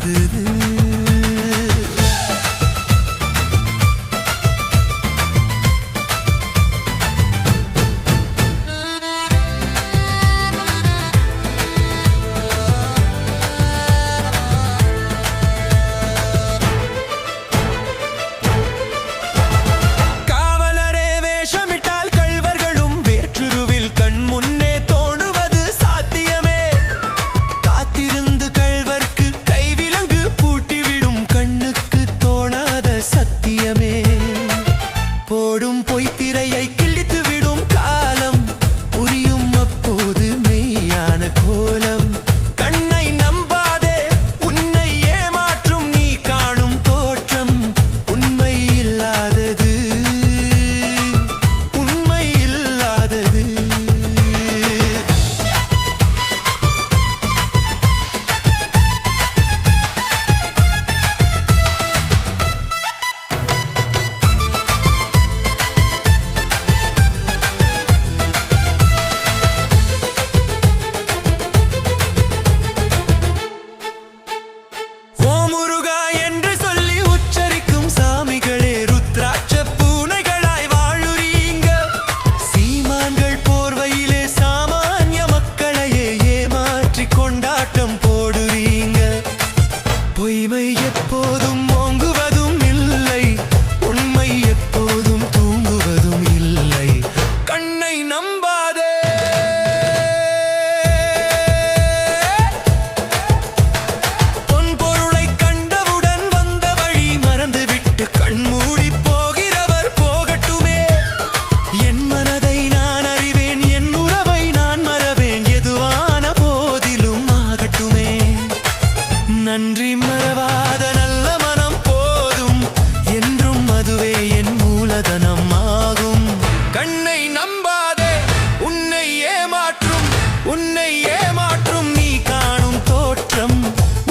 மாறுது. போடும் பொய்த்திரையை கிழித்து விடும் காலம் புரியும் அப்போது மெய்யான கோலம். கண்ணை நம்பாதே உன்னை ஏமாற்றும் நீ காணும் தோற்றம் உண்மை இல்லாதது, உண்மை இல்லாதது. பொய்மை எப்போதும் ஓங்குவதும் இல்லை, உண்மை எப்போதும் தூங்குவதும் இல்லை. கண்ணை நம்பாதே. பொன் பொருளை கண்டவுடன் வந்த வழி மறந்துவிட்டு கண்மூடி போகிறவர் போகட்டுமே. என் மனதை நான் அறிவேன், என் உறவை நான் மறவேன், எதுவான போதிலும் ஆகட்டுமே. நன்றி மறவாத நல்ல மனம் போதும், என்றும் அதுவே என் மூலதனம் ஆகும். கண்ணை நம்பாதே உன்னை ஏமாற்றும், உன்னை ஏமாற்றும் நீ காணும் தோற்றம்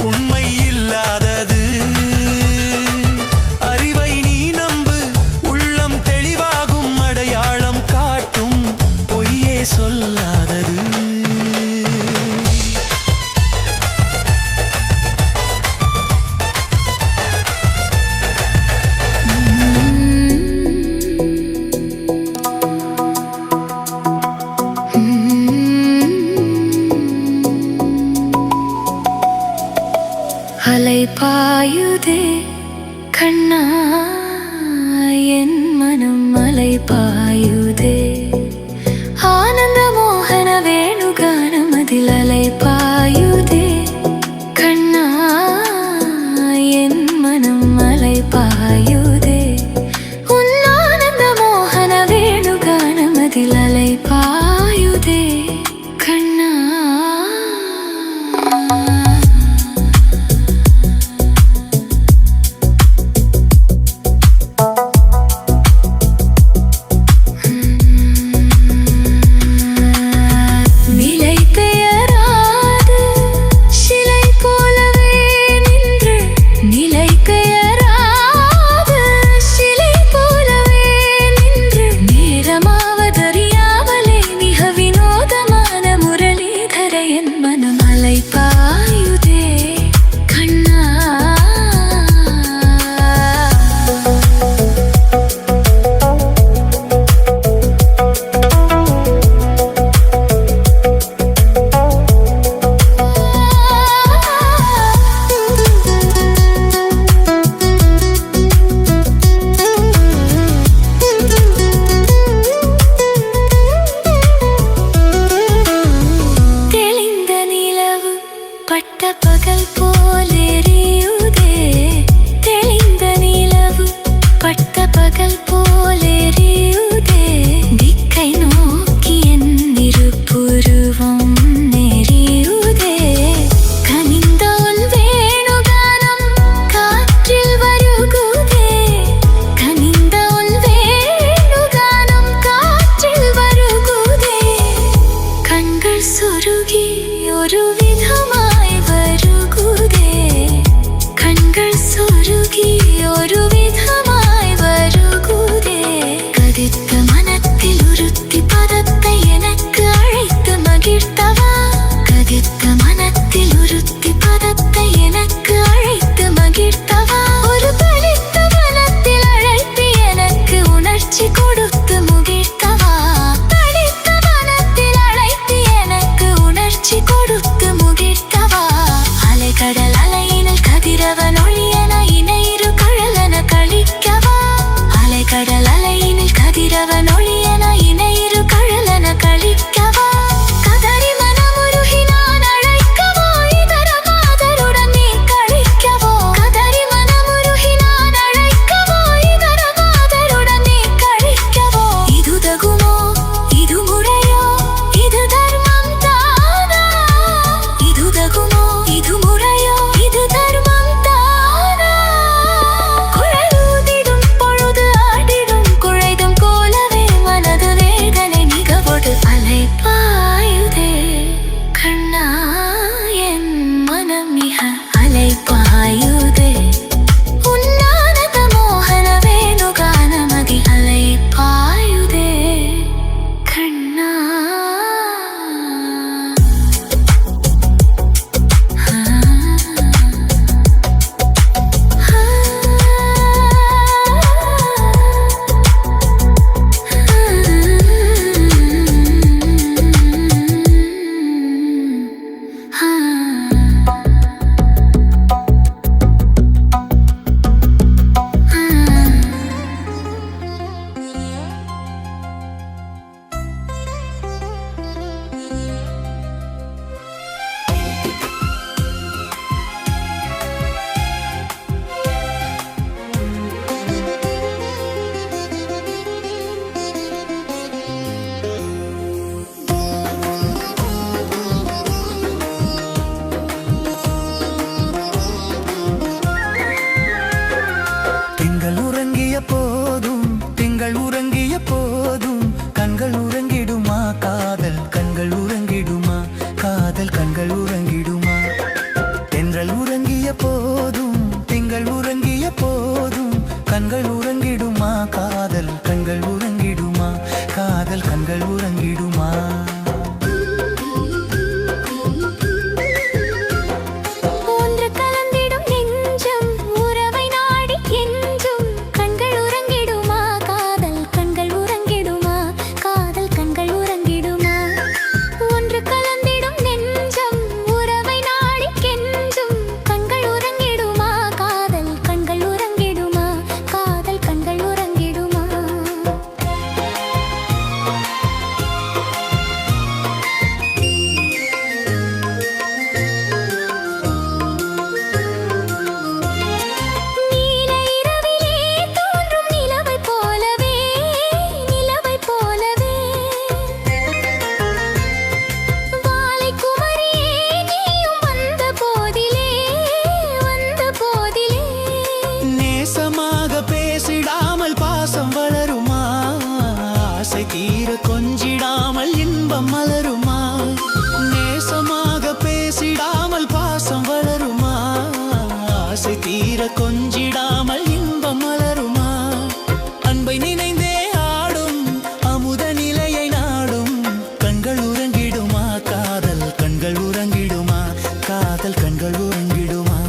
உண்மை இல்லாதது. அறிவை நீ நம்பு, உள்ளம் தெளிவாகும், அடையாளம் காட்டும் பொய்யே சொல்லாதது. அலை பாயுதே கண்ணா என் மனம் அலை பாயுதே. ஆனந்த மோகன வேணுகானம் அதில் அலை பாயுதே கண்ணா என் மனம் அலை பாயுதே. உன் ஆனந்த மோகன வேணுகானம் அதில் அலை பாயுதே கண்ணா. நிலை பெயராத கதிரவன் ஒளியென இணையிரு கழலென கழிக்கவா அலைகடல் அலையினில் கதிரவன் ஒளியென இணையிரு கழலென கழிக்கவா கதறி மனமுருகி நான் அழைக்கவோ இதர மாதருடன் நீ கழிக்கவோ கதறி மனமுருகி நான் அழைக்கவோ இதர மாதருடன் நீ கழிக்கவோ இது தகுமோ இது முறையோ இது தர்மம் தானா இது தகுமோ இது முறையோ இது தர்மம் தானா குழலூதிடும் பொழுது ஆடிடும் குழைதும் கோலவே மனது வேதனை மிகவோடு அலைப்பாயுதே கண்ணா என் மனம் மிக அலைப்பாயுதே உன்னானத மோகன வேணுகானமதி அலைப்பாயுதே கண்ணா திங்கள் உறங்கிய போதும் திங்கள் உறங்கிய போதும் கண்கள் உறங்கிடுமா காதல் கண்கள் உறங்கிடுமா காதல் கண்கள் உறங்கிடுமா தென்றல் உறங்கிய போதும் திங்கள் உறங்கிய போதும் கண்கள் உறங்கிடுமா காதல் கண்கள் உறங்கிடுமா காதல் கண்கள் உறங்கிடுமா ஒன்று கலந்திடும் நெஞ்சம் உறவை நாடி என்றும் கண்கள் உறங்கிடுமா காதல் கண்கள் உறங்கிடுமா காதல் கண்கள் உறங்கிடுமா ஒன்று கலந்திடும் நெஞ்சம் உறவை நாடி என்றும் கண்கள் உறங்கிடுமா காதல் கண்கள் உறங்கிடுமா காதல் கண்கள் உறங்கிடுமா நீல இரவிலே தோன்றும் நிலவைப் போலவே நிலவைப் போலவே வாலை குமரியே நீயும் வந்த போதிலே நேசமாக பேசிடாமல் பாசம் வளருமா ஆசை தீர கொஞ்சிடாமல் இன்பம் மலருமா நேசமாக பேசிடாமல் பாசம் வளருமா ஆசை தீர கொஞ்சிடாமல் இன்பம் மலருமா அன்பை நினைந்தே ஆடும் அமுத நிலையை நாடும் கண்கள் உறங்கிடுமா காதல் கண்கள் உறங்கிடுமா காதல் கண்கள் உறங்கிடுமா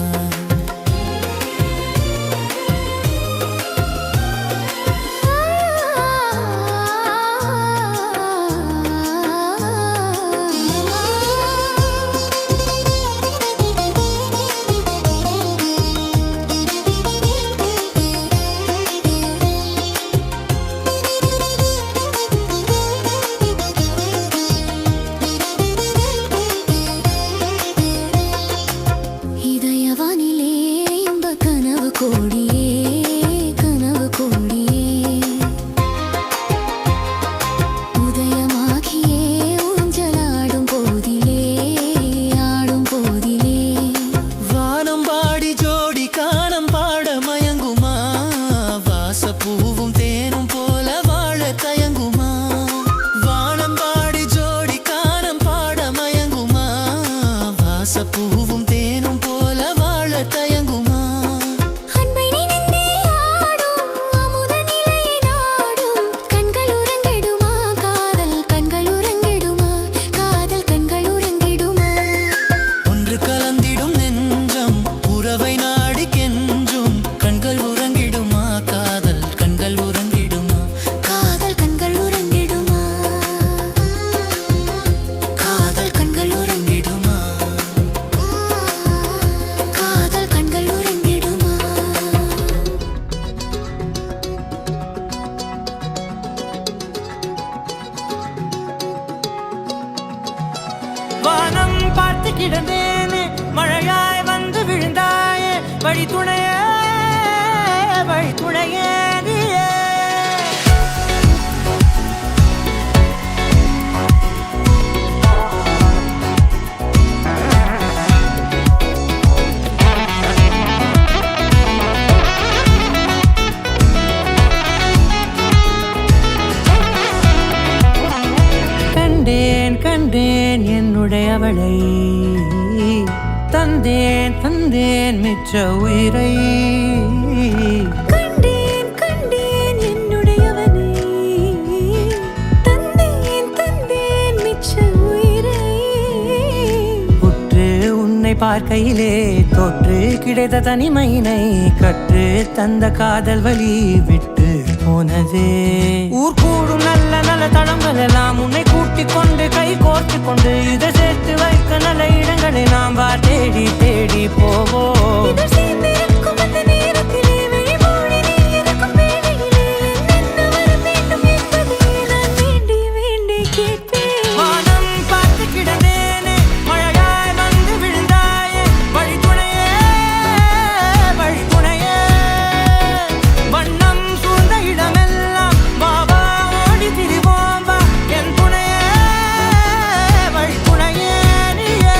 வழித்துணையே வழித்துணையே நீயே. கண்டேன் கண்டேன் என்னுடையவளை, தந்தேன் தந்தேன் மிச்ச உயிரை. கண்டேன் கண்டேன் என்னுடையவனை, தந்தேன் தந்தேன் மிச்ச உயிரை. உற்று உன்னை பார்க்கையிலே தொற்று கிடைத்த தனிமையினை கற்று தந்த காதல் வழி விட்டு போனதே. ஊர் கூடும் நல்ல நல்ல தளங்கள் எல்லாம் உன்னை கூட்டிக் கொண்டு கை கோர்த்து கொண்டு இதை சேர்த்து வைக்க நல்ல இடங்களை நாம் வா தேடி தேடி போவோம். இதழ் சேர்ந்திருக்கும் அந்த நேரத்திலே விழிமூடி நீ இருக்கும் வேளையிலே என்ன வர வேண்டும் என்பதை நான் வேண்டி வேண்டி கேட்பேன். வானம் பார்த்து கிடந்தேனே, மழையாய் வந்து விழுந்தாயே, வழித்துணையே வழித்துணையே. வண்ணம் சூழ்ந்த இடமெல்லாம் வா வா ஓடி திரிவோம் வா, என் துணையே வழித்துணையே நீயே.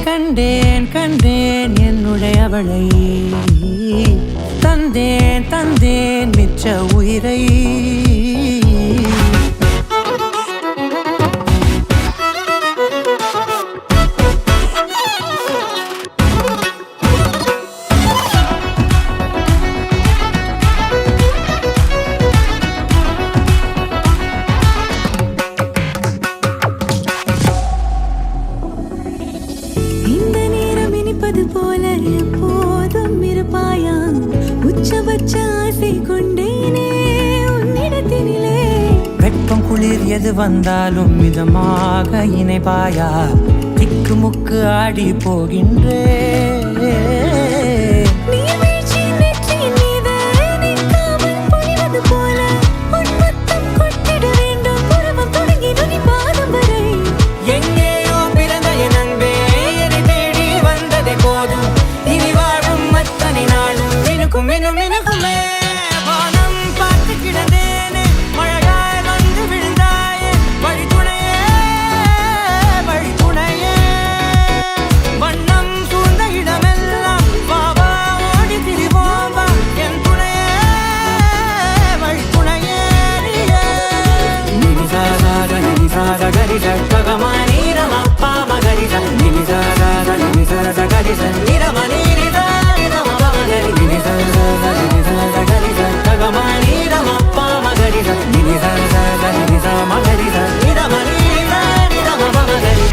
கண்டேன் கண்டேன் என்னுடையவளை, தந்தேன் தந்தேன் மிச்ச உயிரை. இந்த நேரம் இனிப்பது போல எப்போதும் இருப்பாயா, உச்சபட்ச ஆசை கொண்டேனே உன்னிடத்தினிலே. வெப்பம் குளிர் எது வந்தாலும் மிதமாக இணைப்பாயா, திக்கு முக்கு ஆடி போகின்றே. நீர்வீழ்ச்சியின் நெற்றியின் மீது நிற்காமல் பொழிவது போல உன் முத்தம் கொட்டிட வேண்டும், உருவம் தொடங்கி நுனி பாதம் வரை. எங்கேயோ பிறந்த என் அன்பே, என்னை தேடி வந்ததே போதும், இனி வாழும் அத்தனை நாளும் மினுக்கும் மினும் மினுக்குமே. வானம் பார்த்து கிடந்தேனே, மழையாய் வந்து விழுந்தாயே, வழித்துணையே வழித்துணையே. வண்ணம் சூழ்ந்த இடமெல்லாம் வா வா ஓடி திரிவோம் வா, என் துணையே வழித்துணையே நீயே. நினிசாத நினிசாத கரிச பகமானி ரமப்பா மகரிச நினிசாத நினிசாத கரிச நிரமணி நிதா நிரம மகரி நினிசாத நினிசாத கரிச பகமானி ரமப்பா மகரிச நினிசாத நினிசா மகரிச நிரமணி நிதா நிரம மகரி.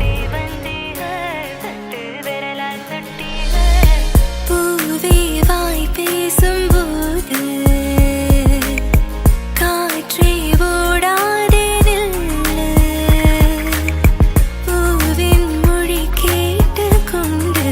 பூவே வாய் பேசும்போது காற்றே ஓடாதே நில்லு, பூவின் மொழி கேட்டுக்கொண்டு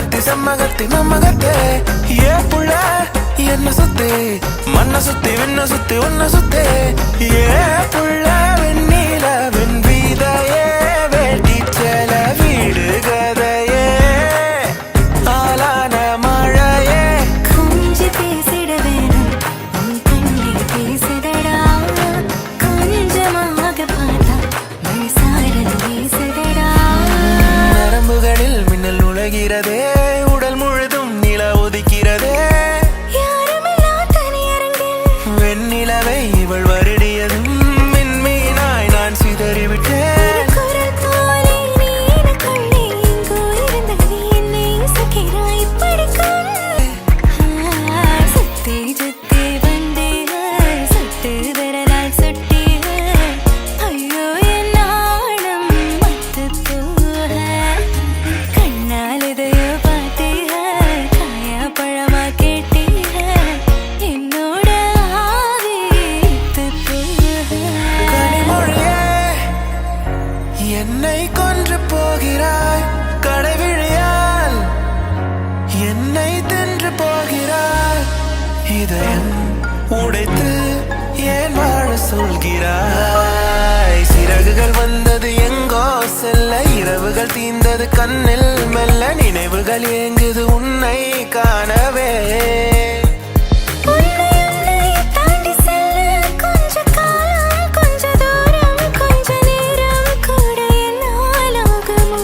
செம்பருத்தி செம்மகத்தி மம்மகத்தே ஏ புள்ள என்ன சுத்தி மண்ண சுத்தி விண்ண சுத்தி உன்ன சுத்தே ஏ புள்ள வெண்ணில வெண் வீதையே வேட்டி சேல வீடு கதையே ஆளான மழையே கொஞ்சி பேசிட வேணும் உன் கண்ணே பேசுதடா கொஞ்சமாக பார்த்தா மனசாரல் வீசுதடா நரம்புகளில் மின்னல் நுழைகிறதே உடல் முழுதும் நில ஒதுக்கிறதே யாருமில்லா தனியரங்கில் வெண்ணிலவை இவள் வருடியதும் மின்மீனாய் நான் சிதறிவிட்டேன் குரல் போலே நீ எனக்குள்ளே எங்கோ இருந்தது என்னை இசைக்கிறாய் இப்படி சுத்தி சுத்தி வந்தே சுட்டு விரலால் சுட்டி ஐயோ என் நாணம் மத்து போக கண்ணால் எதையோ பார்த்தே காயா பழமா கேட்டே என்னோட ஆவி கனிமொழியே என்னை கொன்று போகிறாய் கடைவிழியால் என்னை தின்று போகிறாய் இதயம் உடைத்து ஏன் வாழ சொல்கிறாய் சிறகுகள் வந்தது எங்கோ செல்ல இரவுகள் தீர்ந்தது கண்ணில் மெல்ல நினைவுகள் ஏங்குது உன்னை காணவே உன்னை தாண்டி செல்ல கொஞ்ச காலம் கொஞ்ச தூரம் கொஞ்ச நேரம் கூட என்னால் ஆகுமோ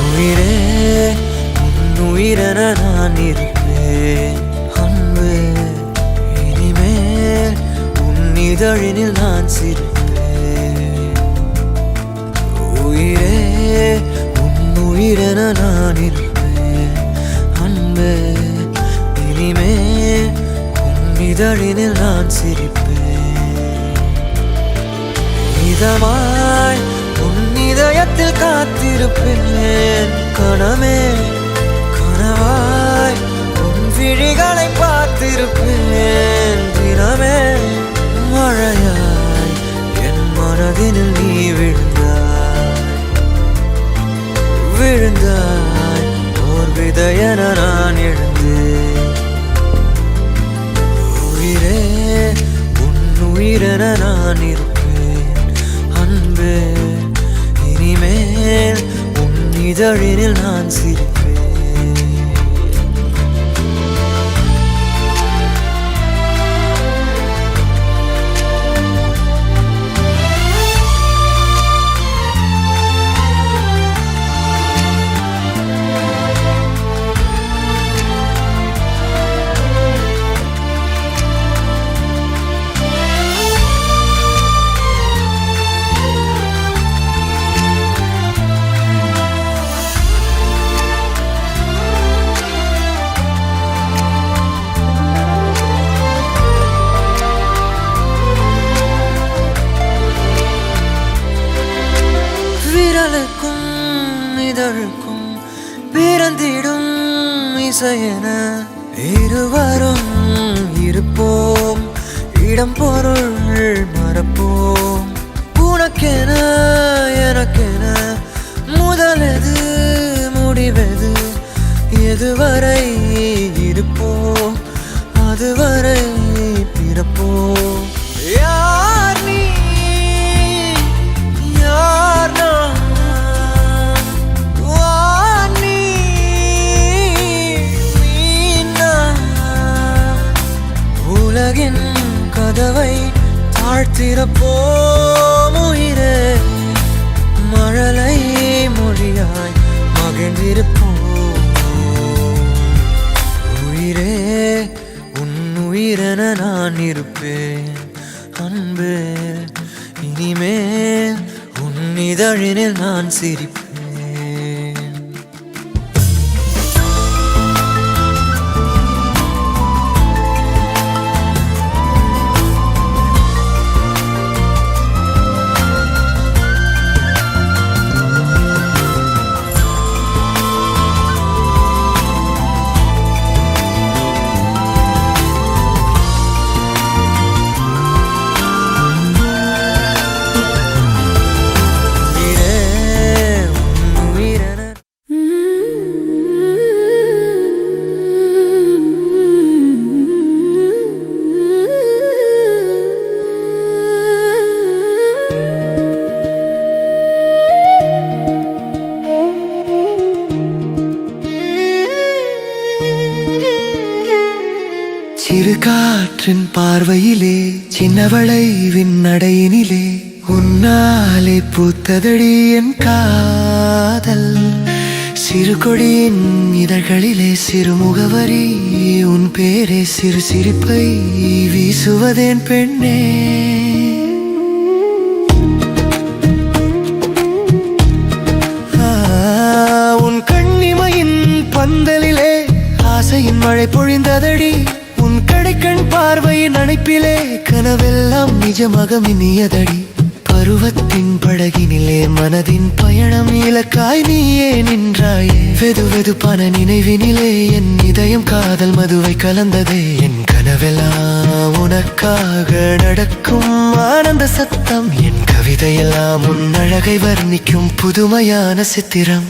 உயிரே உன் உயிரென நான் இருப்பேன் அன்பு இனிமேல் உன் இதழினில் நான் சிரிப்பேன் உயிரே உன் உயிரென நான் இருப்பேன் அன்பு இனிமேல் உன் இதழினில் நான் சிரிப்பேன் இதமாய் உன் இதயத்தில் காத்திருப்பேன் கணமே கனவாய் உன் விழிகளை பார்த்திருப்பேன் தினமே மழையாய் என் மனதினில் நீ விழுந்தாய் ஓர் விதையென நான் எழுந்தேன் உயிரே உன் உயிரென நான் இருப்பேன் அன்பு இனிமேல் உன் இதழினில் நான் சிரிப்பேன் விரலுக்கும் இதழுக்கும் பிறந்திடும் இசையென இருவரும் இருப்போம் இடம் பொருள் மறப்போம் உனக்கென எனக்கென முதலெது முடிவெது எதுவரை இருப்போம் அதுவரை பிறப்போம் யார் நீ யார் நான் வான் நீ நான் உலகின் கதவை தாழ்த்திறப்போம் உயிரே மழலை மொழியாய் மகிழ்ந்திருப்போம் உயிரே உன் உயிரென நான் இருப்பேன் அன்பு இனிமேல் உன் இதழினில் நான் சிரிப்பேன் காற்றின் பார்வையிலே சின்னவளை விண்ணடையினிலே உன்னாலே பூத்ததடி என் காதல் சிறு கொடியின் இதழ்களிலே சிறு முகவரி உன் பேரே சிறு சிரிப்பை வீசுவதேன் பெண்ணே உன் கண்ணிமையின் பந்தலிலே ஆசையின் மழை பொழிந்ததடி உன் கடைக்கண் பார்வையின் அணைப்பிலே கனவெல்லாம் நிஜமாக மின்னியதடி பருவத்தின் படகினிலே மனதின் பயணம் இலக்காய் நீயே நின்றாயே வெது வெதுப்பான நினைவினிலே என் இதயம் காதல் மதுவை கலந்ததே என் கனவெல்லாம் உனக்காக நடக்கும் ஆனந்த சத்தம் என் கவிதையெல்லாம் உன் அழகை வர்ணிக்கும் புதுமையான சித்திரம்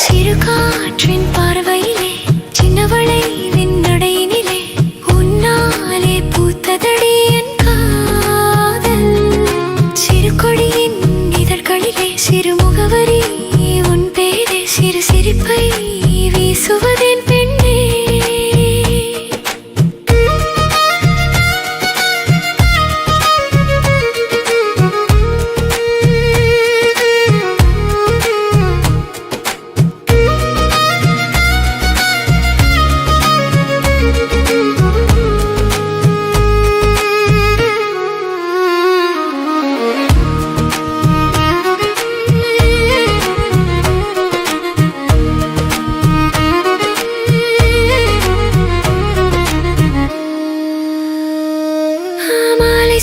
சிறு காற்றின் பார்வையிலே சின்னவளை விண்ணடையினிலே உன்னாலே பூத்ததடி என் காதல் சிறு கொடியின் இதழ்களிலே சிறு முகவரி உன் பேரே சிறு சிரிப்பை வீசுவதேன் பெண்ணே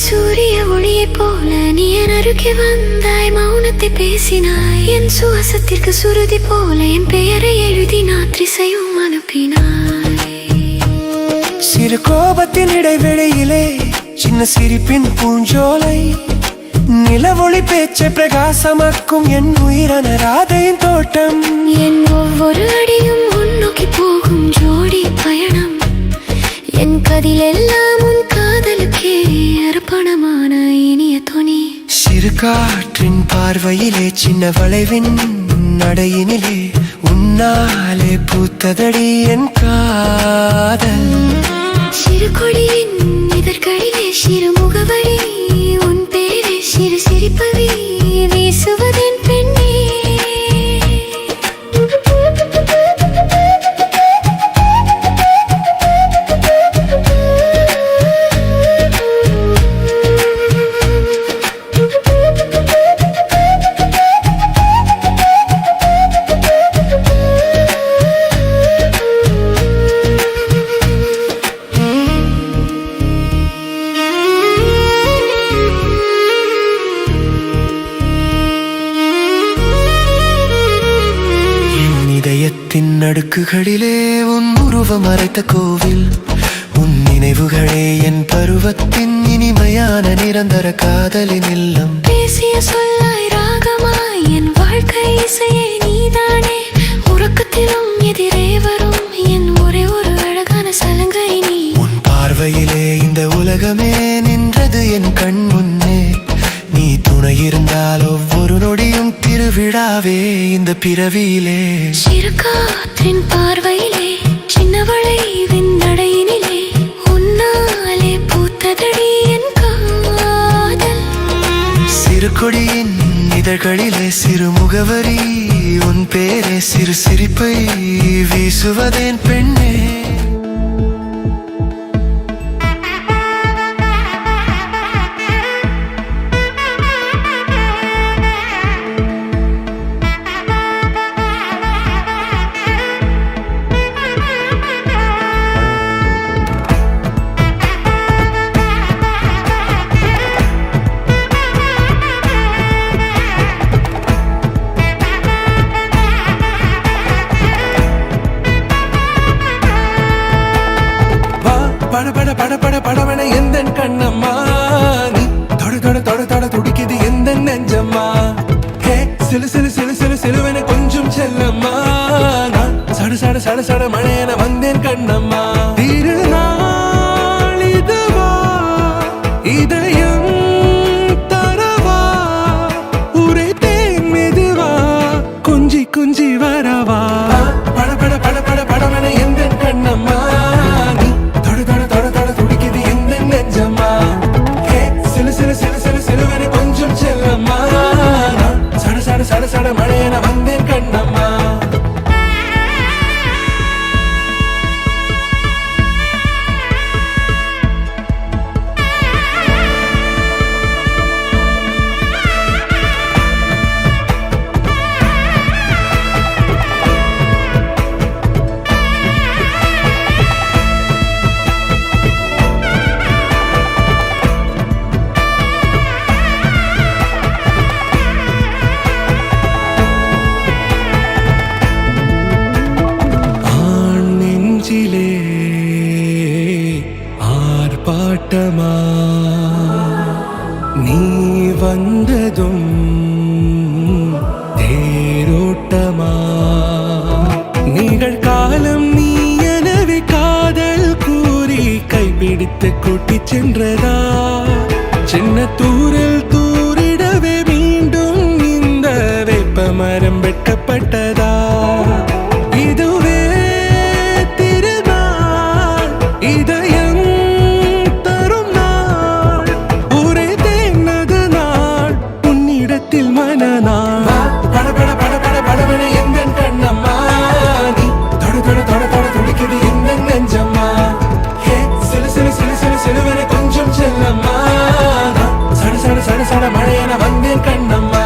சூரிய ஒளியை போல நீ என் அருகே வந்தாய் மௌனத்தை பேசினாய் என் சுவாசத்திற்கு சுருதி போல என் பெயரை எழுதினாய் திசையும் அனுப்பினாய் சிறு கோபத்தின் இடைவெளியிலே சின்ன சிரிப்பின் பூஞ்சோலை நிலவொளி பேச்சை பிரகாசமாக்கும் என் உயிரான ராதையின் தோட்டம் என் ஒவ்வொரு அடியும் முன்னோக்கி போகும் ஜோடி பயணம் என் கதிலெல்லாம் உன் காதலுக்கே அர்ப்பணமான இனிய துணி சிறு காற்றின் பார்வையிலே சின்ன வளைவின் நடையினிலே உன்னாலே பூத்ததடி என் காதல் சிறு கொடியின் இதழ்களிலே சிறு முகவரி உன் பேரே சிறு சிரிப்பவி வீசுவதென் பெண்ணே நடுக்குகளிலே உன் உருவம் மறைத்த கோவில் உன் நினைவுகளே என் பருவத்தின் இனிமையான நிரந்தர காதலின் இல்லம் பேசிய சொல்லாய் ராகமாய் என் வாழ்க்கை இசையே நீதானே உறக்கத்திலும் எதிரே வரும் என் ஒரே ஒரு அழகான சலங்கை நீ உன் பார்வையிலே இந்த உலகமே நின்றது என் கண் முன்னே நீ துணை இருந்தால் ஒவ்வொரு நொடியும் திருவிழாவே இந்த பிறவியிலே சிறு காற்றின் பார்வையிலே சின்னவளை விண்ணடையினிலே உன்னாலே பூத்ததடி என் காதல் சிறு கொடியின் இதழ்களிலே சிறு முகவரி உன் பேரே சிறு சிரிப்பை வீசுவதேன் பெண்ணே படபட எந்தன் கண்ணம்மா நீ தொட தொட தொட தொட துடிக்குது எந்த நெஞ்சம்மா ஹே சிலு சிலு சிலு சிலு சிலுவென கொஞ்சம் செல்லம்மா நான் சட சட சட சட மழையென வந்தேன் கண்ணம்மா திருநாள் இதுவா இதயம் தரவா உரைத்தேன் மெதுவா கொஞ்சி கொஞ்சி வரவா படபட படபட படவென எந்தன் கண்ணம்மா நீ தொட தொட தொட தொட துடிக்குது வந்ததும் தேரோட்டமா நிகழ்காலம் நீ எனவே காதல் கூறி கைப்பிடித்து கூட்டிச் சென்றதா சின்ன தூரல் தூரிடவே மீண்டும் இந்த வேப்ப மரம் வெட்டப்பட்டதா இதுவே திருநாள் இதயம் தரும் நாள் ஒரே தேனது நாள் உன்னிடத்தில் மனநாள் படபட படபட படபட எங்கள் கண்ணம்மா நீ தொட தொட தொட தொட துடிக்குது இந்த நெஞ்சம்மா ஹே சிலு சிலு சிலு சிலு சிலுவன கொஞ்சம் செல்லம்மா சட சட சட சட மழையென வந்தேன் கண்ணம்மா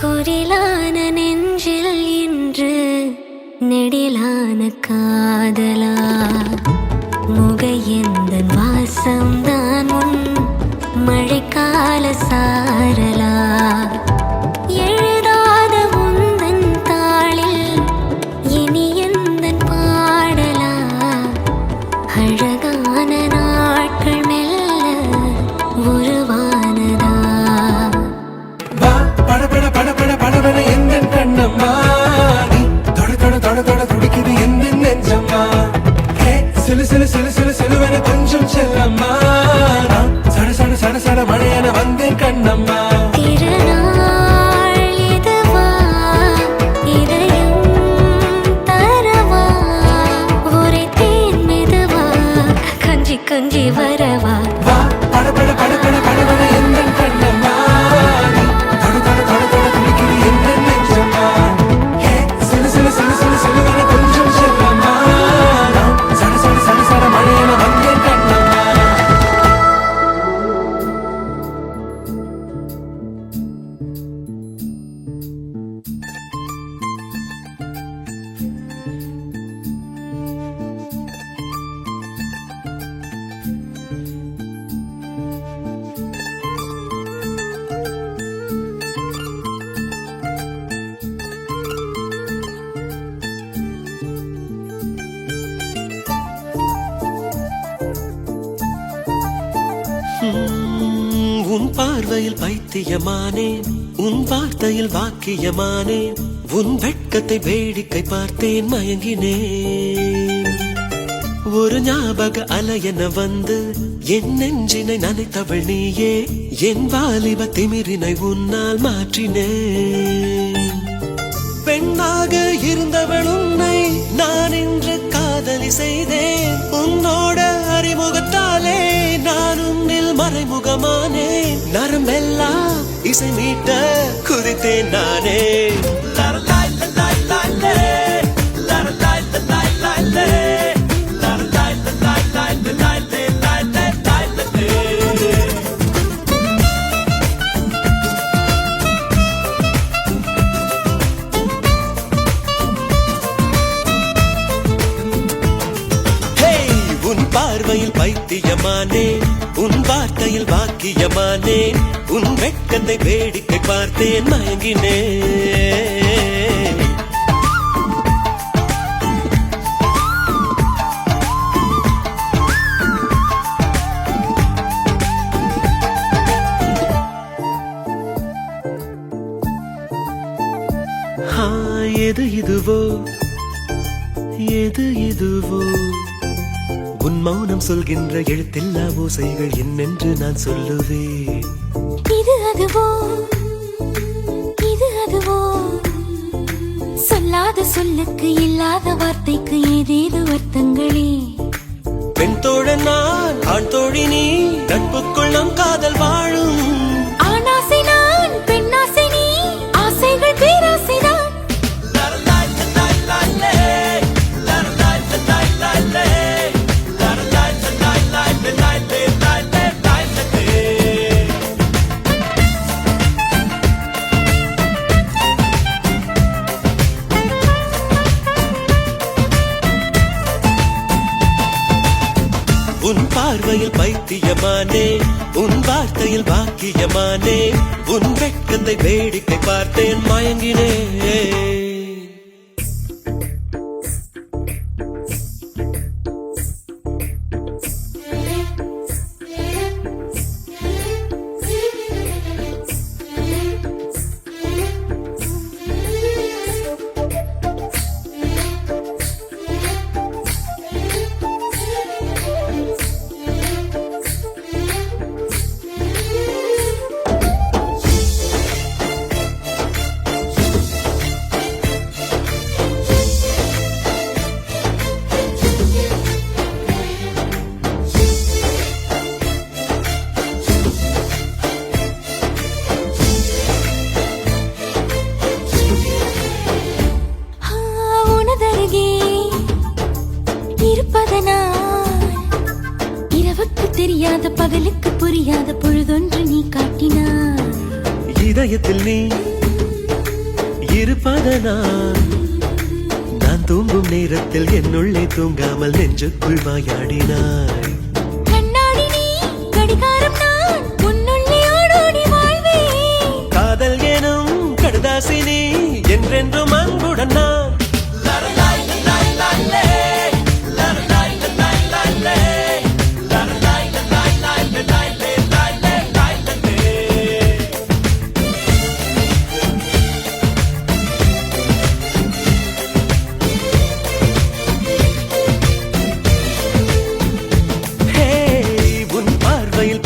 குரிலான நெஞ்சில் இன்று நெடிலான காதலா முகையந்தன் வாசம்தான் உன் மழைக்கால சாரலா எழுதாத உந்தன் தாளில் இனி எந்தன் பாடலா அழகான நாட்கள் மெல்ல உருவானதா படபட படபட படபட எங்கள் கண்ணம்மா நீ தொட தொட தொட தொட துடிக்குது எந்த நெஞ்சம்மா ஹே சிலு சிலு சிலு சிலு சிலுவன கொஞ்சம் செல்லம்மா சட சட சட சட மழையென வந்தேன் கண்ணம்மா திருநாள் இதுவா இதயம் தரவா ஒரே தேன் மெதுவா கஞ்சி கஞ்சி வரவா படபட படபட படபட எங்கள் கண்ணம்மா நீ தொட தொட தொட தொட துடிக்குது எந்த நெஞ்சம்மா ஹே சிலு சிலு சிலு சிலு சிலுவன கொஞ்சம் செல்லம்மா சட சட சட சட மழையென வந்தேன் கண்ணம்மா உன் பார்வையில் பைத்தியமானேன் உன் வார்த்தையில் வாக்கியமானேன் உன் வெட்கத்தை வேடிக்கை பார்த்தேன் மயங்கினேன் ஒரு ஞாபக அலையென வந்து என் நெஞ்சினை நனைத்தவள் நீயே என் வாலிப திமிரினை உன்னால் மாற்றினேன் பெண்ணாக இருந்தவள் உன்னை நான் இன்று காதலி செய்தேன் உன்னோட அறிமுகத்தாலே நான் உன்னில் மறைமுகமானேன் நரம்பெல்லாம் இசை மீட்ட குறித்தேன் நானே உன் பார்வையில் பைத்தியமானேன் உன் வார்த்தையில் வாக்கியமானேன் உன் வெட்கத்தை வேடிக்கை பார்த்தேன் மயங்கினேன் எது இதுவோ எது இதுவோ உன் மௌனம் சொல்கின்ற எழுத்தில்லா ஓசைகள் என்னென்று நான் சொல்லுவேன் இது அதுவோ சொல்லாத சொல்லுக்கு இல்லாத வார்த்தைக்கு ஏதேது அர்த்தங்களே பெண் தோழன் நான் ஆண் தோழி நீ நட்புக்குள் நம் காதல் வாழும் ஆணாசை நான் பெண்ணாசை நீ ஆசைகள் பேராசைதான் உன் பார்வை பார்வையில் பைத்தியமானே உன் வார்த்தையில் பாக்கியமானே உன் வெட்கத்தை வேடிக்கை பார்த்தேன் மயங்கினேன் தெரியாத பகலுக்கு புரியாத பொழுதொன்று நீ காட்டினார் இதயத்தில் நீ இருப்பதனால் நான் தூங்கும் நேரத்தில் என்னுள்ளே தூங்காமல் நெஞ்சுக்குள் வாயாடினாய் கண்ணாடி நீ கடிகாரம் நான் உன்னுள்ளே ஓடோடி வாழ்வேன் காதல் எனும் கடுதாசினி என்றென்றும் அன்புடன் நான்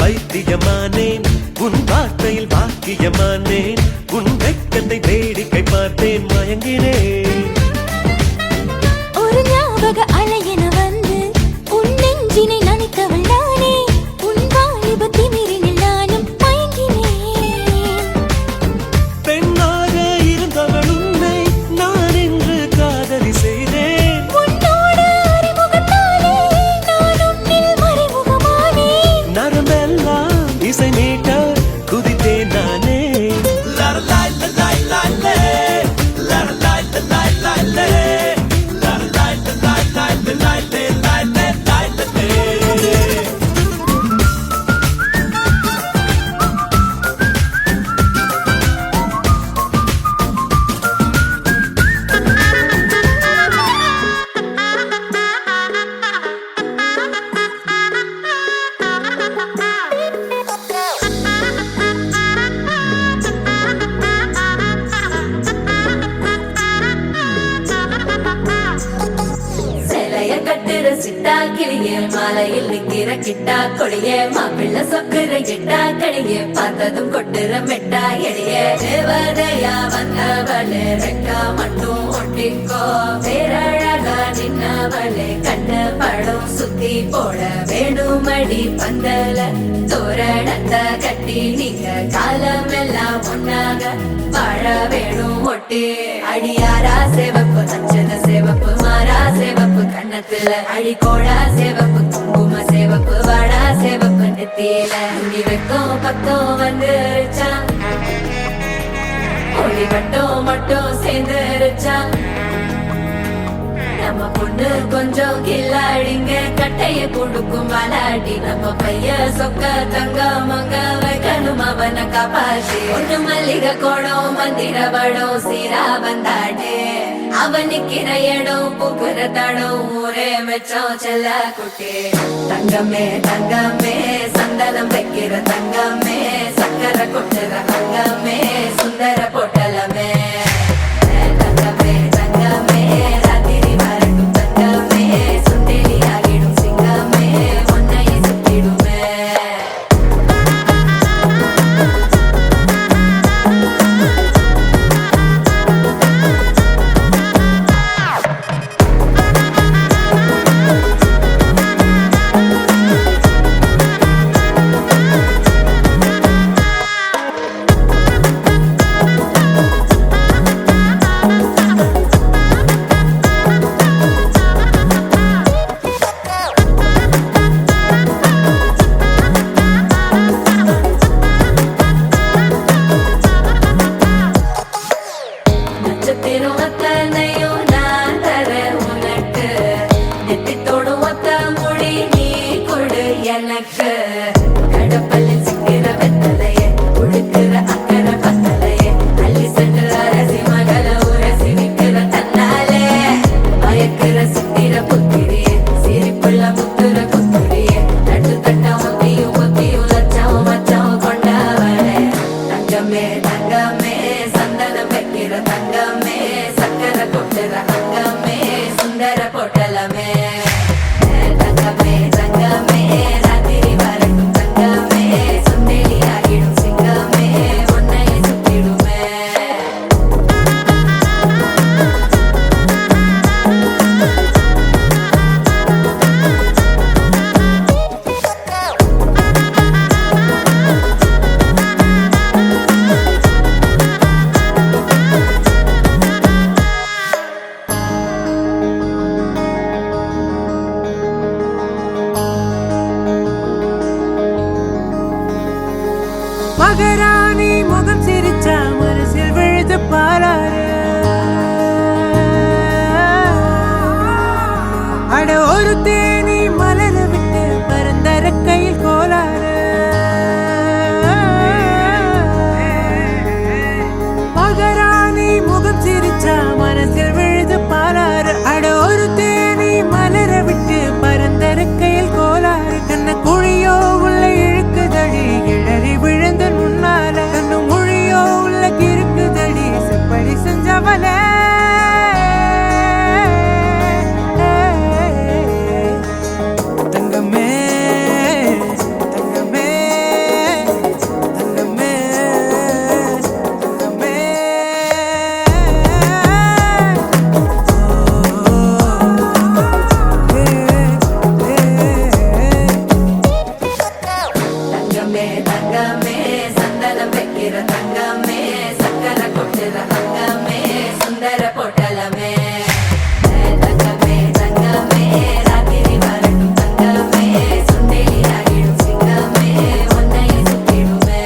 பைத்தியமானேன் உன் வார்த்தையில் பாக்கியமானேன் உன் வெட்கத்தை வேடிக்கை பார்த்தேன் மயங்கினேன் ஒரு ஞாபக அலையென வந்து உன் நெஞ்சினை நனைத்தவள் நானே உன் வாலிப திமிரினில் நானும் மயங்கினேன் பெண்ணாக இருந்தவள் உன்னை நான் இன்று காதலி செய்தேன் உன்னோடு அறிமுகத்தாலே நான் உன்னில் மறைமுகமானேன் நரம்பெல்லாம் இசை மீட்ட குதித்தேன் நானே சிட்டா கிளியே மாலையில் நிக்கிற கிட்டா கொடியே மாப்பிள்ள சொக்குற கிட்டா கடியே பார்த்ததும் கொட்டுற மெட்டா எடியே தேவதையா வந்தவளே ரெக்கா மட்டும் ஒட்டிக்கோ பேரழகா நின்னவளே கண்ண படம் சுத்தி போட வேணுமடி பந்தல தோரணத்தை கட்டி நீங்க காலமெல்லாம் ஒன்னாக வாழ வேணும் ஒட்டி அடியாரா சேவப்பு நச்சத சேவப்பு மாறா சேவப்பு கண்ணத்துல அடிக்கோடா சேவப்பு குங்கும சேவப்பு வாடா சேவப்பு நெத்தியில முடி வெக்கம் பக்கம் வந்துருச்சா ஒளி மட்டும் சேர்ந்துருச்சா நம்ம பொண்ணு கொஞ்சம் கில்லாடிங்க கட்டைய கொடுக்கும் வாலாடி நம்ம பைய சொக்க தங்க மங்க வைக்கணும் அவனை காப்பாத்தி ஒண்ணு மல்லிகை கோடம் மந்திர வடம் சீரா வந்தாடே அவன் நிக்கிற இடம் பூக்குற தடம் ஊரே மெச்சம் செல்ல குட்டி தங்கமே தங்கமே சந்தனம் வைக்கிற தங்கமே சக்கரை கொட்டுற தங்கமே சுந்தர பொட்டலமே தங்கமே தங்கமே ராத்திரி வரட்டும் தங்கமே சுண்டெலி ஆகிடும் சிங்கமே ஒன்னை சுத்திடுமே தங்கமே சந்தனம் வைக்கிற தங்கமே சக்கரை கொட்டுற அங்கமே சுந்தர பொட்டலமே தங்கமே தங்கமே ராத்திரி வரட்டும் தங்கமே சுந்தேலி ஆகிடும் சிங்கமே உன்னையை சுத்திடுமே மகராணி முகம் சிரிச்சா மனசில் விழுது பாராரு அட ஒரு தேனி மலர விட்டு பரந்தர கையில் கோலாறு மகராணி முகம் சிரிச்சா மனசில் விழுது பாராரு அட ஒரு தேனி மலர விட்டு பரந்தர கையில் கோலாறு கண்ண குழியோ உள்ள இழுக்குதடி கிளறி விழுந்து முன்னால கண்ணு மொழியோ உள்ள கிறுக்குதடி செப்படி செஞ்சவளே தங்கமே தங்கமே தங்கமே தங்கமே தங்கமே தங்கமே சந்தனம் வைக்கிற தங்கமே சக்கரை கொட்டுற அங்கமே சுந்தர பொட்டலமே தங்கமே தங்கமே ராத்திரி வரட்டும் தங்கமே சுந்தேலி ஆகிடும் சிங்கமே உன்னையை சுத்திடுமே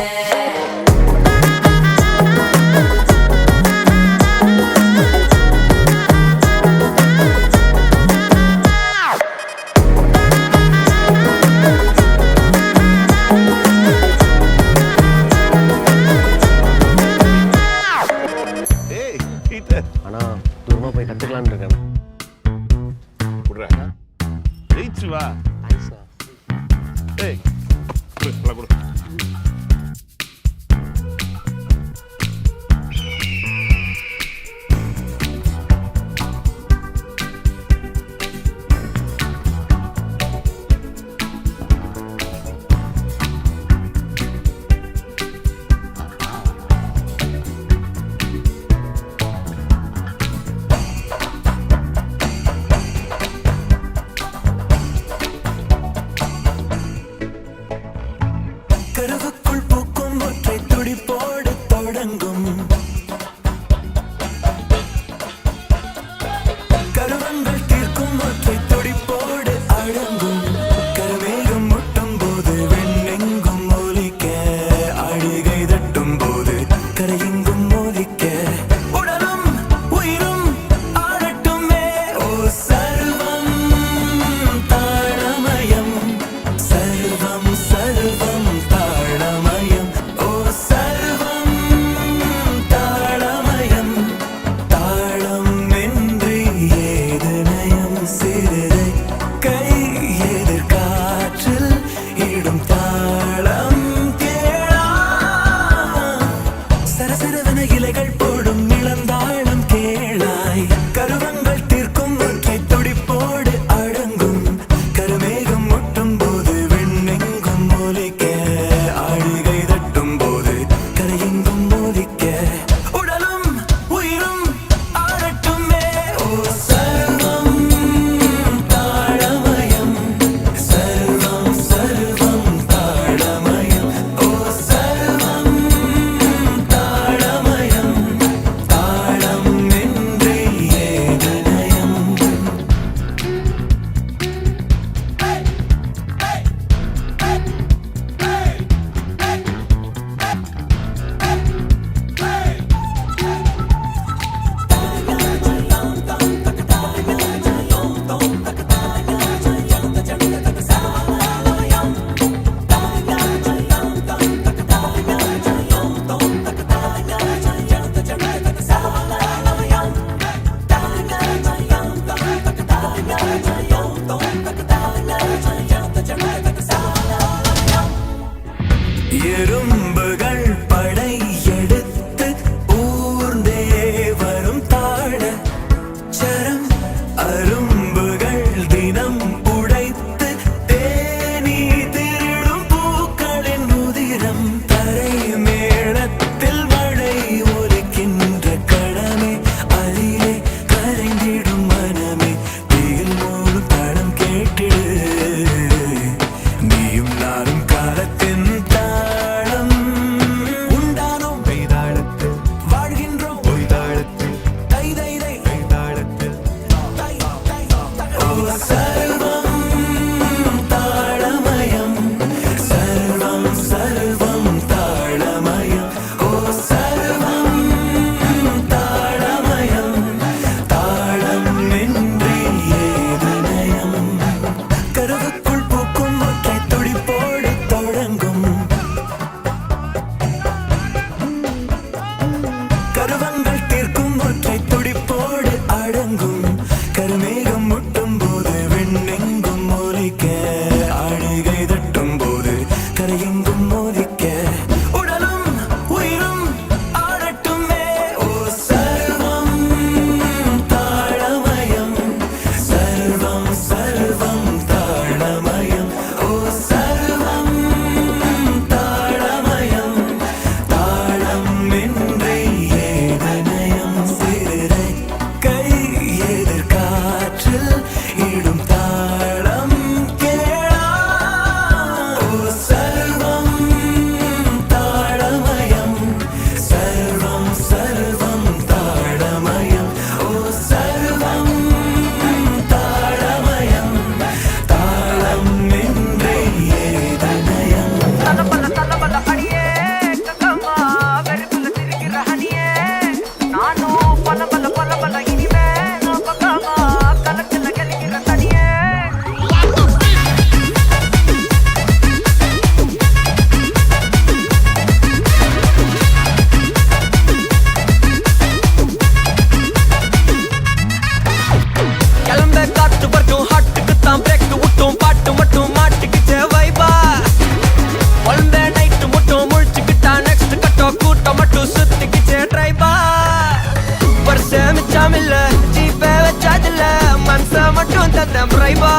மட்டும் தந்தேன் பிரைபா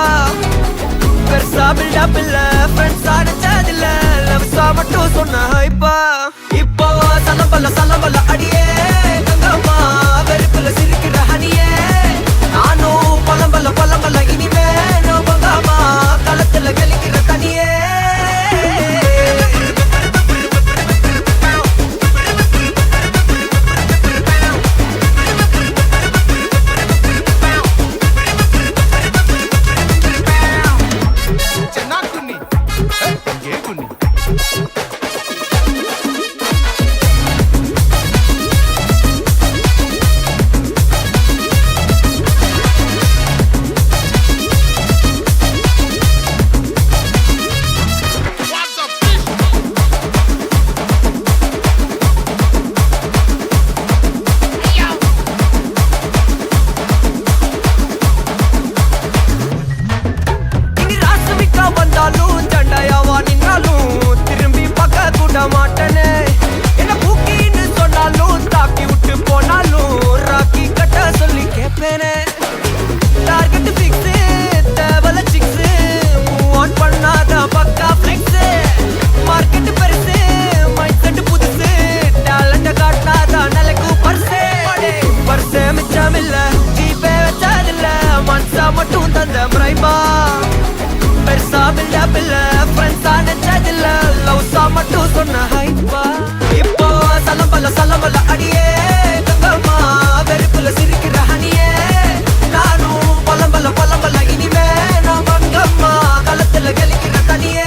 பெருசா பில்டப் இல்ல ஃப்ரெண்ட்ஸ் அடிச்சதில்ல லவ்ஸா மட்டும் சொன்ன ஹைப்பா இப்போ சலம்பல அடியே கங்கம்மா வெறுப்புல சிரிக்கிற ஹனியே நானும் பழம்பல இனிமே நான் பங்காமா களத்துல கலிக்கிற தனியே மட்டும் தந்த பிரைபா பெருசா பில்டப் இல்ல ஃப்ரெண்ட்ஸா நெச்சதில்ல லவ்ஸா மட்டும் சொன்ன ஹைப்பா இப்போ சலம்பல அடியே கங்கம்மா வெறுப்புல சிரிக்கிற ஹனியே நானும் பழம்பல இனிமே நான் பங்கம்மா களத்துல கலிக்கிற தனியே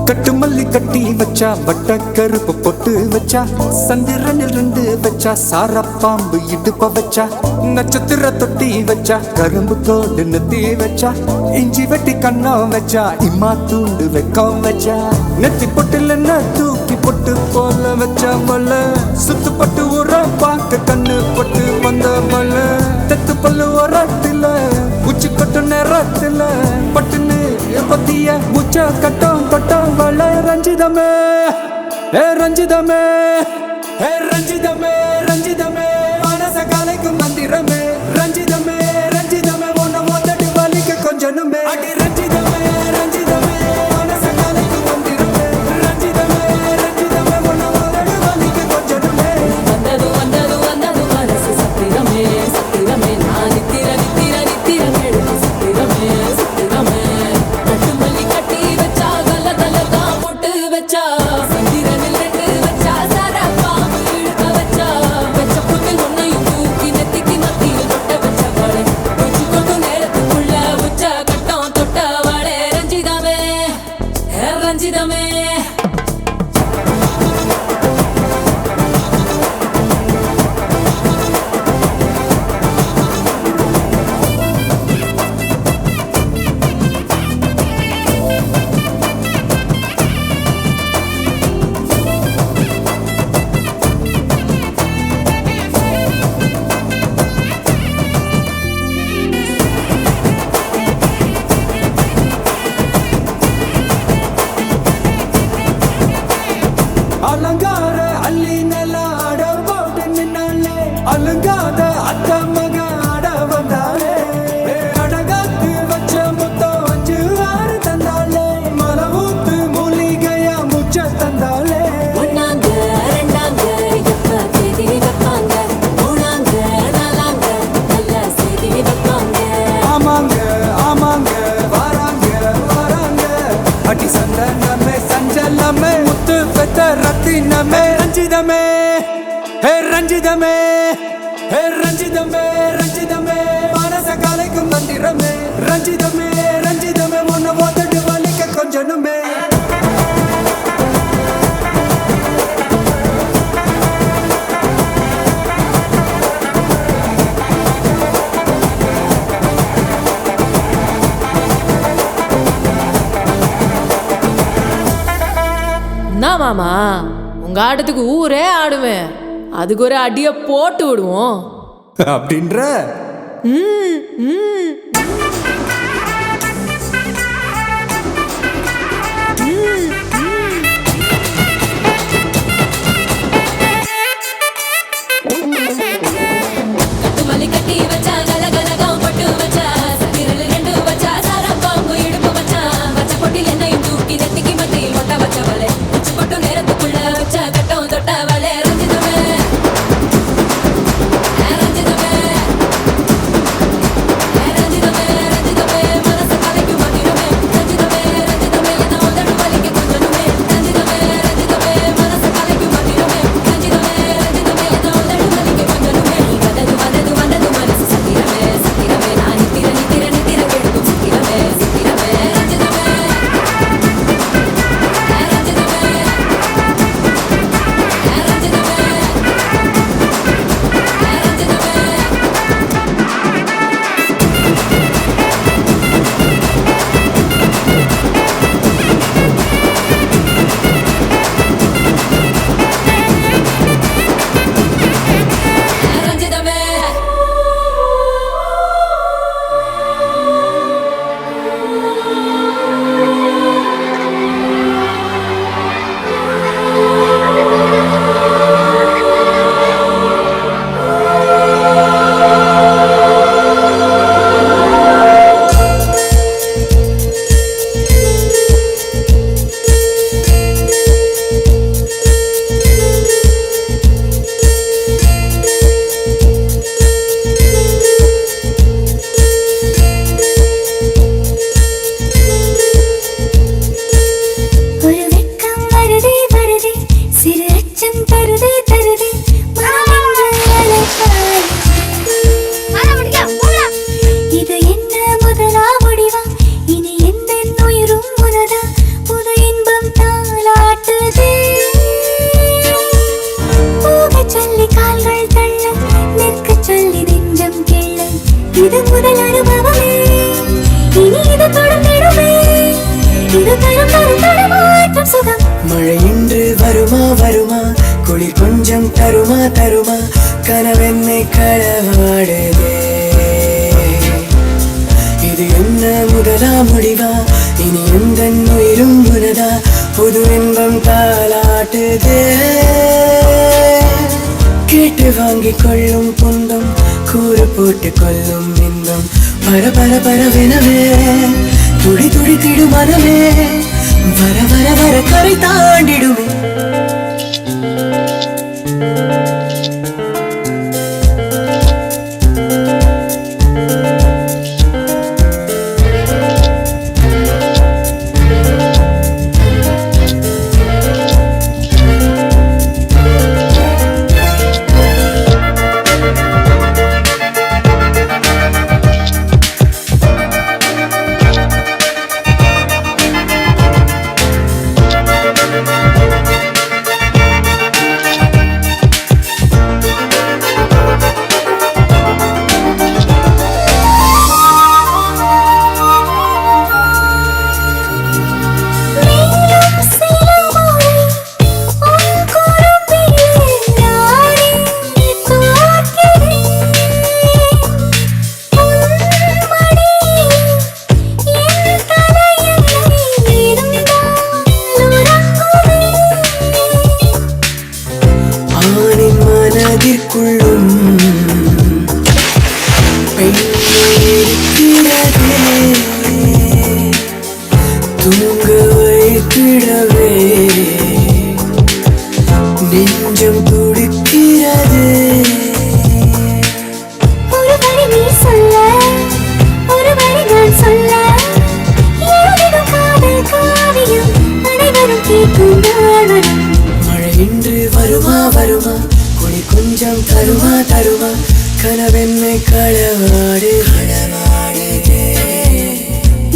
கட்டு மல்லி கட்டி வச்சா வட்ட கருப்பு பொட்டு வச்சா சந்திரனில் 2 வச்சா சார பாம்பு இடுப்ப வச்சா நட்சத்திர தொட்டி வச்சா கரும்பு தோடு நெத்தி வச்சா இஞ்சி வெட்டி கண்ணம் வச்சா இம்மா தூண்டு வெக்கம் வச்சா நெத்தி பொட்டுல தூக்கி பொட்டு போல வச்சா மல்ல சுத்து பட்டு உர பாக்க கண்ணு பொட்டு வந்த மல்ல தெத்து பல்லு உரத்துல உச்சி கொட்டு நேரத்துல பட்டுன்னு பத்திய முச்ச கட்டம் வள ரஞ்சிதமே ரஞ்சிதமே ரஞ்சிதமே மனச கலைக்கும் மந்திரமே ரஞ்சிதமே உன்னை மொத்தடி வலிக்க கொஞ்சனுமே அடி ரஞ்சிதமே மனச கலைக்கும் மந்திரமே ரஞ்சிதமே உன்னை மொத்தடி வலிக்க கொஞ்சனுமே வந்தது மனசு சத்திரமே நான் நித்திர கேடு சத்திரமே கட்டுமல்லி கட்டி வச்சா கல தான் போட்டு வச்சா சந்திரனில் 2 வச்சா சார பாம்பு இழுக்க பெத்த ரத்தினமே ரஞ்சிதமே ஹே ரஞ்சிதமே ஹே ரஞ்சிதமே ரஞ்சிதமே மனச கலைக்கும் மந்திரமே ரஞ்சிதமே ரஞ்சிதமே உன்னை ஓதட்டு வலிக்க கொஞ்சனுமே என்ன மாமா உங்க ஆட்டத்துக்கு ஊரே ஆடுவேன், அதுக்கு ஒரு அடியை போட்டு விடுவோம் அப்படின்ற கட்டுமல்லி கட்டி வச்சா கலகலகம் பட்டு வச்சா சத்திரல் ரெண்டு வச்சா சாரா பாம்பு இடுப்பு வச்சா வச்ச பொட்டில் என்னையும் தூக்கி நெத்திக்கு மத்தியில் ஒட்ட வச்சவளே உச்சி பொட்டு நேரத்துக்குள்ள வச்ச கட்டம் தொட்டவளே ரஞ்சிதமே ரஞ்சிதமே ரஞ்சிதமே ரஞ்சிதமே மனச கலைக்கும் மந்திரமே ரஞ்சிதமே ரஞ்சிதமே என்ன உதடு வலிக்க கொஞ்சனுமே ரஞ்சிதமே ரஞ்சிதமே மனச கலைக்கும் மந்திரமே ரஞ்சிதமே ரஞ்சிதமே என்ன உதடு வலிக்க கொஞ்சனுமே நீ வந்தது மனசு சத்திரமே சத்திரமே நான் நித்திர நித்திர நித்திர கெடுக்கும் சத்திரமே சத்திரமே ரஞ்சிதமே ரஞ்சிதமே ரஞ்சிதமே ஒரு வெட்கம் வருதே வருதே சிறு அச்சம் தருதே தருதே மனம் என்று அழைப்பாய். இது என்ன முதலா முடிவா இனி எந்த உயிரும் உனதா புது இன்பம் தாளாட்டுதே போகச் சொல்லி கால்கள் தள்ள நிற்கச் சொல்லி நெஞ்சம் கிள்ள இது முதல் அனுபவமே இனி இது தொடர்ந்திடுமே இது தரும் தரும் தடுமாற்றம் சுகம் மழை இன்று வருமா வருமா குளிர் கொஞ்சம் தருமா தருமா கனவென்னை களவாடுதே இது என்ன முதலா முடிவா இனி எந்த உயிரும் உனதா புது இன்பம் தாளாட்டுதே கேட்டு வாங்கிக் கொள்ளும் துன்பம் கூறு போட்டு கொள்ளும் இன்பம் பர பர பரவெனவே துடி துடி திடு மனமே வர வர வர கரை தாண்டிடுமே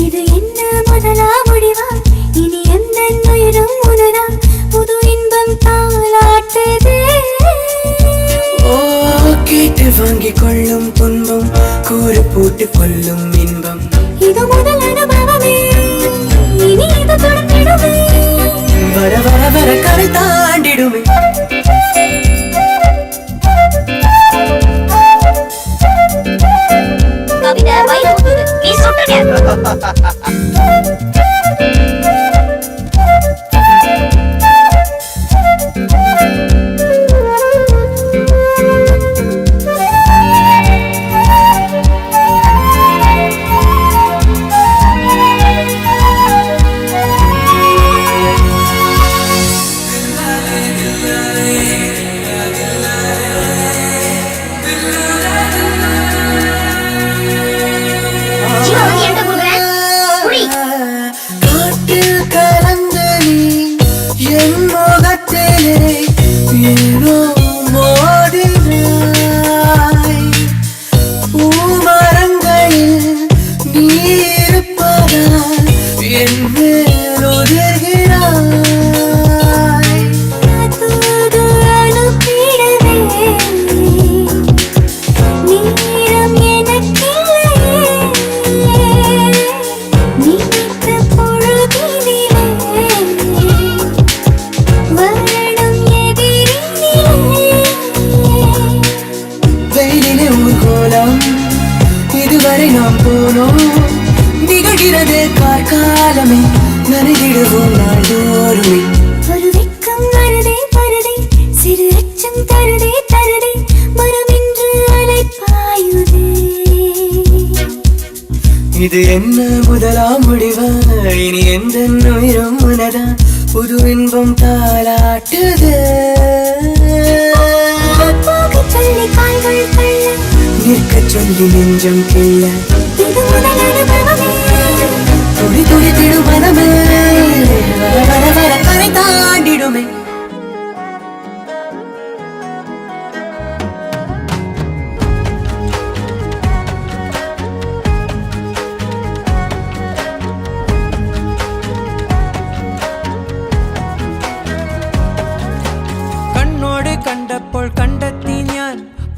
இது என்ன முதலா முடிவா இனி எந்த உயிரும் உனதா புது இன்பம் தாளாட்டுதே ஓ கேட்டு வாங்கி கொள்ளும் துன்பம் கூறு போட்டு கொள்ளும் இன்பம் இது முதல் அனுபவமே இனி இது தொடர்ந்திடுமே வர வர வர கரை தாண்டிடுமே கவிதை வைரமுத்து நீ சொல்லுங்க காட்டில் கலந்த நீ என் முகத்திலே ஏனோ மோதினாய் பூமரங்களில் நீ இருப்பதால் என் மேல் உதிர்கிறாய் தூது அனுப்பிடவே நீரம் எனக்கில்லையே நினைத்த பொழுதினிலே வருடம் எதிரினிலே வெயிலிலே ஊர்கோலம் இதுவரை நாம் போனோம் நிகழ்கிறது கார்காலமே நனைகிடுவோம் நாள்தோறுமே ஒரு வெக்கம் வருதே வருதே சிறு அச்சம் தருதே தருதே மரமின்று அலைப்பாயுதே இது என்ன முதலாம் முடிவா இனி எந்த உயிரும் உனதா புது இன்பம் தாளாட்டுது போகச் சொல்லி கால்கள் தள்ள நிற்க சொல்லி நெஞ்சம் கிள்ள இது முதல் அனுபவமே துடி துடி திடு மனமே வர வர வர கரை தாண்டிடுமே കണ്ണോട് കണ്ടപ്പോൾ കണ്ടെത്തി ഞാൻ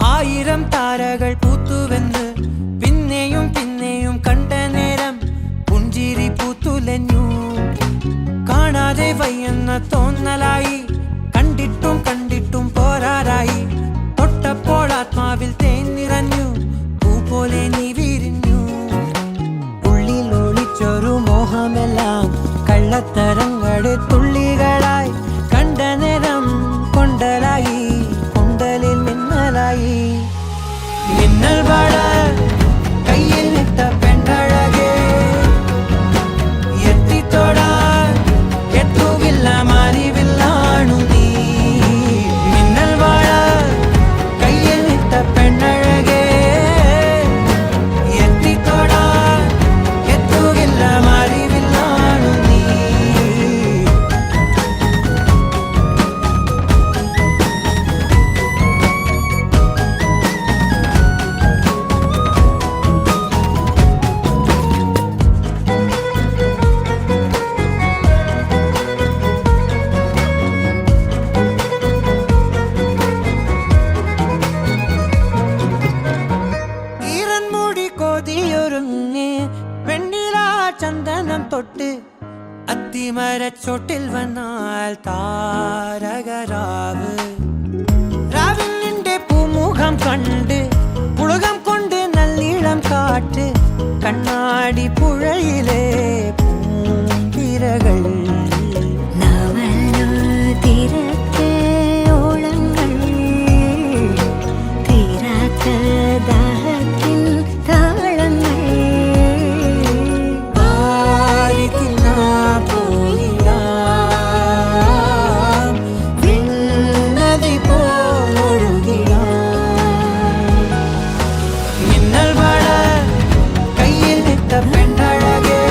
1000 താരകൾ പൂത്തുവെന്ന് പിന്നെയും പിന്നെയും കണ്ട നേരം പുഞ്ചിരി പൂത്തുലഞ്ഞു കാണാതെ വയ്യെന്ന തോന്നലായി കണ്ടിട്ടും കണ്ടിട്ടും പോരാറായി തൊട്ടപ്പോൾ ആത്മാവിൽ തേൻ നിറഞ്ഞു പൂ പോലെ നീ വിരിഞ്ഞു ഉള്ളിൽ ഒളിച്ചൊരു മോഹമെല്ലാം കള്ളത്തരങ്ങളുടെ തുള്ളികളായി കണ്ട നേരം കൊണ്ടലായി കൊണ്ടലിൽ മിന്നലായി മിന്നൽ വാഴ കയ്യിൽ ഇട്ട പെണ്ണഴകേ എത്തിത്തൊടാൻ എത്തുകില്ല മാറിവില്ലാണു നീ മിന്നൽ വാഴ കയ്യിൽ ഇട്ട പെണ്ണഴകേ എത്തിത്തൊടാൻ എത്തുകില്ല മാറിവില്ലാണു നീ ഈറൻമുടി കൊതിയൊരുങ്ങി വെണ്ണില ചന്ദനം തൊട്ട് അത്തിമരച്ചോട്ടിൽ വന്നാൽ താരകരാവ് രാവിൽ നിന്റെ പൂമുഖം കണ്ട് പുളകം കൊണ്ട് നല്ലീളം കാറ്റ് കണ്ണാടി പുഴയിലെ പൂന്തിരകൾ തിരക്ക് ഓളങ്ങൾ തീരാത്ത ദാഹത്തിൻ താളങ്ങൾ ആരിത്തിനാ പോയിടാം വിണ്ണതി പോലൊഴുകിടാം മിന്നൽ വാഴ കയ്യിൽ നിട്ട പെണ്ണഴകേ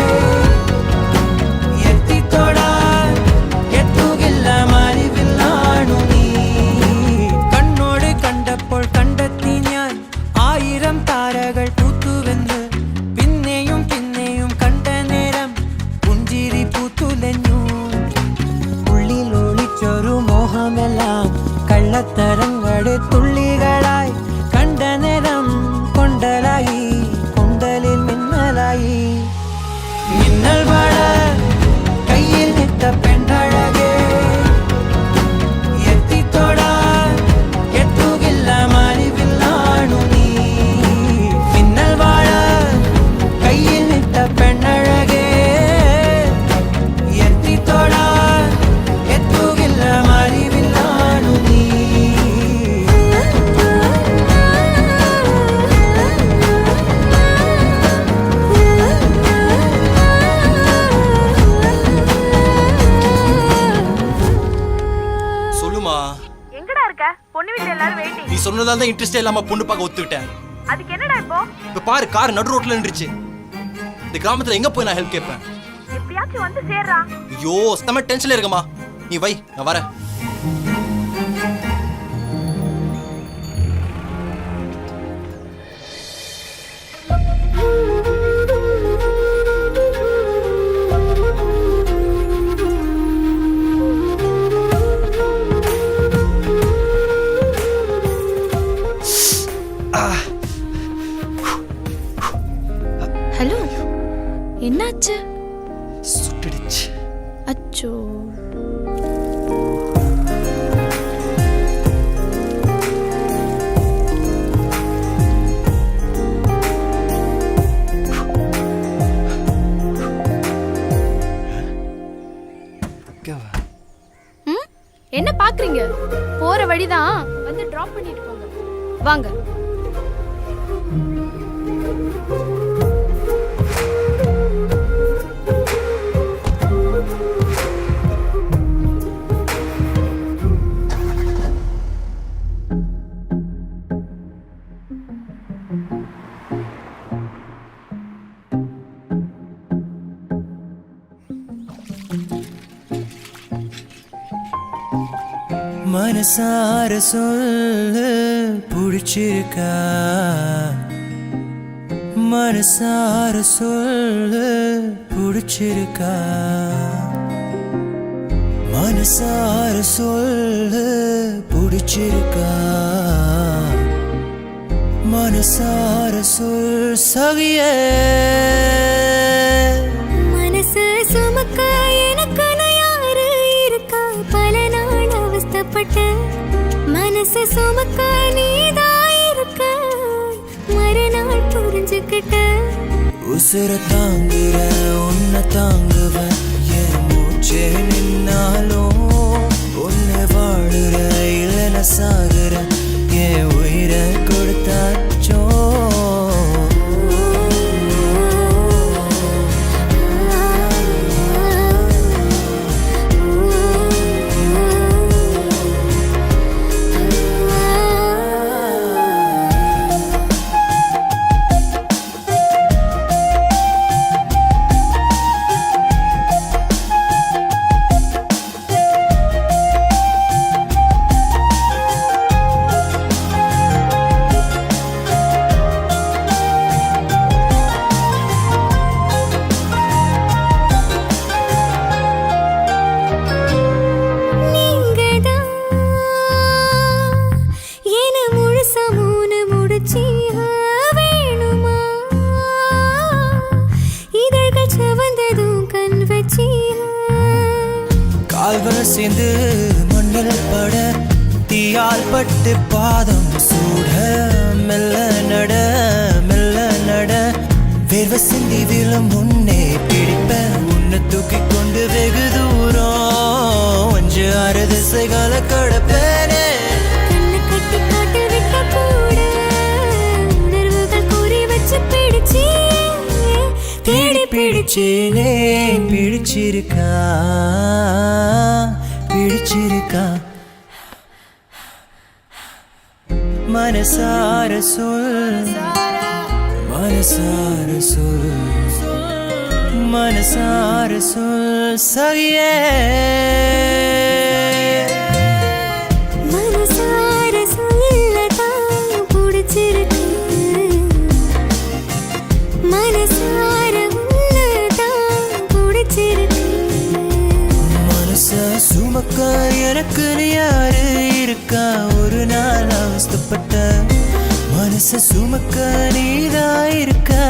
சொன்னதால தான் இன்ட்ரெஸ்டே இல்லாம பொண்ணு பார்க்க ஒத்துக்கிட்டேன். அதுக்கு என்னடா இப்போ? இப்ப பாரு கார் நடு ரோட்ல நின்றுச்சு. இந்த கிராமத்துல எங்க போய் நான் ஹெல்ப் கேட்பேன்? எப்படியாச்சும் வந்து சேர்றா. ஐயோ செம்ம டென்ஷன்ல இருக்கமா. நீ வை நான் வரேன். ஹலோ, என்னாச்சு? சுட்டுடுச்சு. அச்சோ. என்ன பாக்குறீங்க? போற வழிதான், வந்து டிராப் பண்ணிட்டு போங்க. வாங்க. மனசார சொல்லு பிடிச்சிருக்கா, மனசார சொல்லு பிடிச்சிருக்கா, மனசார சொல்லு பிடிச்சிருக்கா, மனசார சொல் சகியே. மனசு சுமக்க எனக்கு யாரு இருக்கா? பல நாள் அவஸ்தப்பட்ட மனசு சுமக்க நீதான் இருக்க, மறுநாள் புரிஞ்சுக்கிட்ட. உசுர தாங்குற உன்னை தாங்குவேன், என் மூச்சே நின்னாலும் உன்னை வாழுற இல்லைன சாகுற, என் உயிரை கொடுத்தாச்சோ. கால்கள் சேர்ந்து மண்ணில் பட தீயால் பட்டு பாதம் சூட, மெல்ல நட மெல்ல நட வேர்வை சிந்தி விழும் முன்னே பிடிப்ப, உன்னை தூக்கி கொண்டு வெகு தூரம் 5-6 திசைகளை கடப்பேனே. கண்ணு கட்டி காட்டு விட்ட கூட உணர்வுகள் கூறி வச்சு பிடிச்சி தேடி பிடிச்சேனே. பிடிச்சிருக்கா பிடிச்சிருக்கா, மனசார சொல் மனசார சொல் மனசார சொல் சகியே. மனசார சொல்லதான் பிடிச்சிருக்கு, மனசார உள்ளதான் பிடிச்சிருக்கு. மனச சுமக்க எனக்கு யாரு இருக்கா? ஒரு நாள் அவஸ்தப்பட்ட மனச சுமக்க நீதான் இருக்கா,